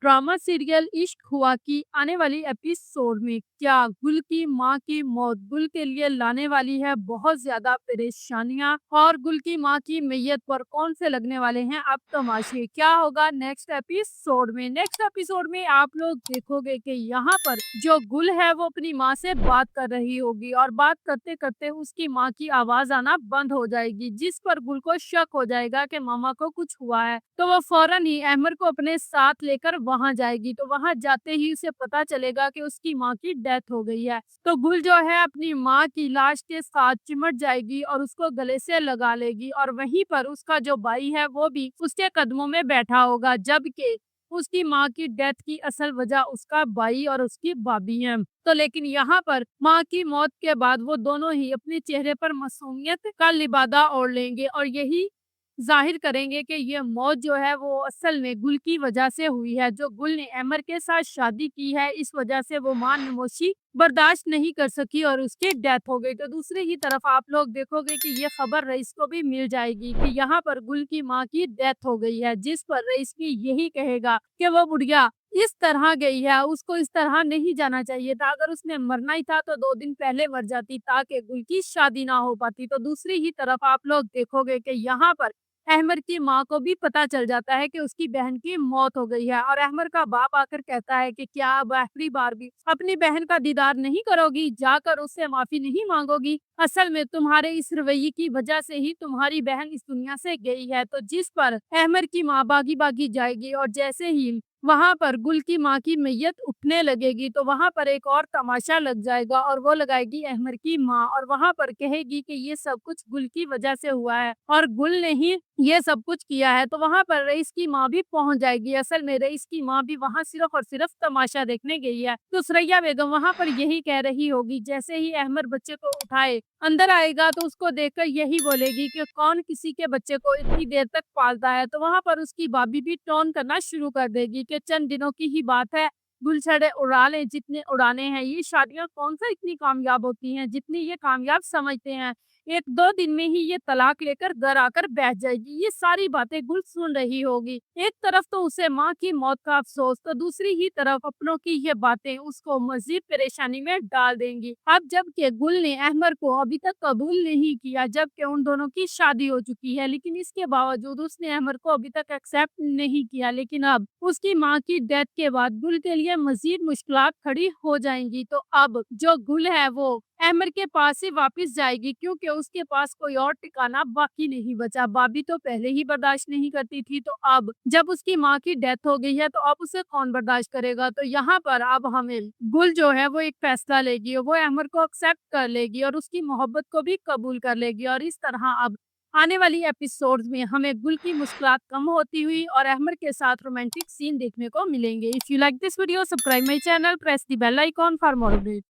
Drama serial इश्क हुआ की आने वाली एपिसोड में क्या गुल की मां की मौत गुल के लिए लाने वाली है बहुत ज्यादा परेशानियां और गुल की मां की मैयत पर कौन से लगने वाले हैं अब तमाशे क्या होगा नेक्स्ट एपिसोड में आप लोग देखोगे कि यहाँ पर जो गुल है वो अपनी माँ से बात कर रही होगी और बात करते करते उसकी माँ की आवाज आना बंद हो जाएगी, जिस पर गुल को शक हो जाएगा कि मामा को कुछ हुआ है। तो वो फौरन ही अहमर को अपने साथ लेकर वहां जाएगी। तो वहां जाते ही उसे पता चलेगा कि उसकी माँ की डेथ हो गई है। तो गुल जो है अपनी माँ की लाश के साथ चिमट जाएगी और उसको गले से लगा लेगी और वहीं पर उसका जो भाई है वो भी उसके कदमों में बैठा होगा, जबकि उसकी माँ की डेथ की असल वजह उसका भाई और उसकी भाभी है। तो लेकिन यहाँ पर माँ की मौत के बाद वो दोनों ही अपने चेहरे पर मासूमियत का लिबादा ओढ़ लेंगे और यही ज़ाहिर करेंगे कि ये मौत जो है वो असल में गुल की वजह से हुई है। जो गुल ने अमर के साथ शादी की है, इस वजह से वो मां नमोशी बर्दाश्त नहीं कर सकी और उसकी डेथ हो गई। तो दूसरी ही तरफ आप लोग देखोगे कि ये खबर रईस को भी मिल जाएगी कि यहाँ पर गुल की मां की डेथ हो गई है, जिस पर रईस भी यही कहेगा कि वो बुढ़िया इस तरह गई है, उसको इस तरह नहीं जाना चाहिए था। अगर उसने मरना ही था तो 2 दिन पहले मर जाती ताकि गुल की शादी ना हो पाती। तो दूसरी ही तरफ आप लोग देखोगे कि यहाँ पर अहमर की माँ को भी पता चल जाता है कि उसकी बहन की मौत हो गई है और अहमर का बाप आकर कहता है कि क्या अब आखिरी बार भी अपनी बहन का दीदार नहीं करोगी, जाकर उससे माफी नहीं मांगोगी। असल में तुम्हारे इस रवैये की वजह से ही तुम्हारी बहन इस दुनिया से गई है। तो जिस पर अहमर की माँ बागी बागी जाएगी और जैसे ही वहां पर गुल की माँ की मैयत उठने लगेगी तो वहां पर एक और तमाशा लग जाएगा और वो लगाएगी अहमर की माँ और वहां पर कहेगी कि ये सब कुछ गुल की वजह से हुआ है और गुल ने ही ये सब कुछ किया है। तो वहां पर रईस की माँ भी पहुंच जाएगी। असल में रईस की माँ भी वहां सिर्फ और सिर्फ तमाशा देखने गई है। तो सुरैया बेगम वहां पर यही कह रही होगी, जैसे ही अहमर बच्चे को उठाए अंदर आएगा तो उसको देखकर यही बोलेगी कि कौन किसी के बच्चे को इतनी देर तक पालता है। तो वहां पर उसकी भाभी भी टोन करना शुरू कर देगी कि चंद दिनों की ही बात है, गुलछड़े उड़ा लें जितने उड़ाने हैं। ये शादियां कौन सा इतनी कामयाब होती हैं जितनी ये कामयाब समझते हैं। 1-2 दिन में ही ये तलाक लेकर घर आकर बैठ जाएगी। ये सारी बातें गुल सुन रही होगी। एक तरफ तो उसे माँ की मौत का अफसोस, तो दूसरी ही तरफ अपनों की ये बातें उसको मजीद परेशानी में डाल देंगी। अब जबकि गुल ने अहमर को अभी तक कबूल नहीं किया, जबकि उन दोनों की शादी हो चुकी है, लेकिन इसके बावजूद उसने अहमर को अभी तक एक्सेप्ट नहीं किया। लेकिन अब उसकी माँ की डेथ के बाद गुल के लिए मजीद मुश्किलात खड़ी हो जाएंगी। तो अब जो गुल है वो अहमर के पास ही वापस जाएगी, क्योंकि उसके पास कोई और ठिकाना बाकी नहीं बचा। भाभी तो पहले ही बर्दाश्त नहीं करती थी, तो अब जब उसकी माँ की डेथ हो गई है तो अब उसे कौन बर्दाश्त करेगा। तो यहाँ पर अब हमें गुल जो है वो एक फैसला लेगी, वो अहमर को एक्सेप्ट कर लेगी और उसकी मोहब्बत को भी कबूल कर लेगी। और इस तरह अब आने वाली एपिसोड्स में हमें गुल की मुश्किलात कम होती हुई और अहमर के साथ रोमांटिक सीन देखने को मिलेंगे। If you like this video, subscribe my channel, press the bell icon for more update.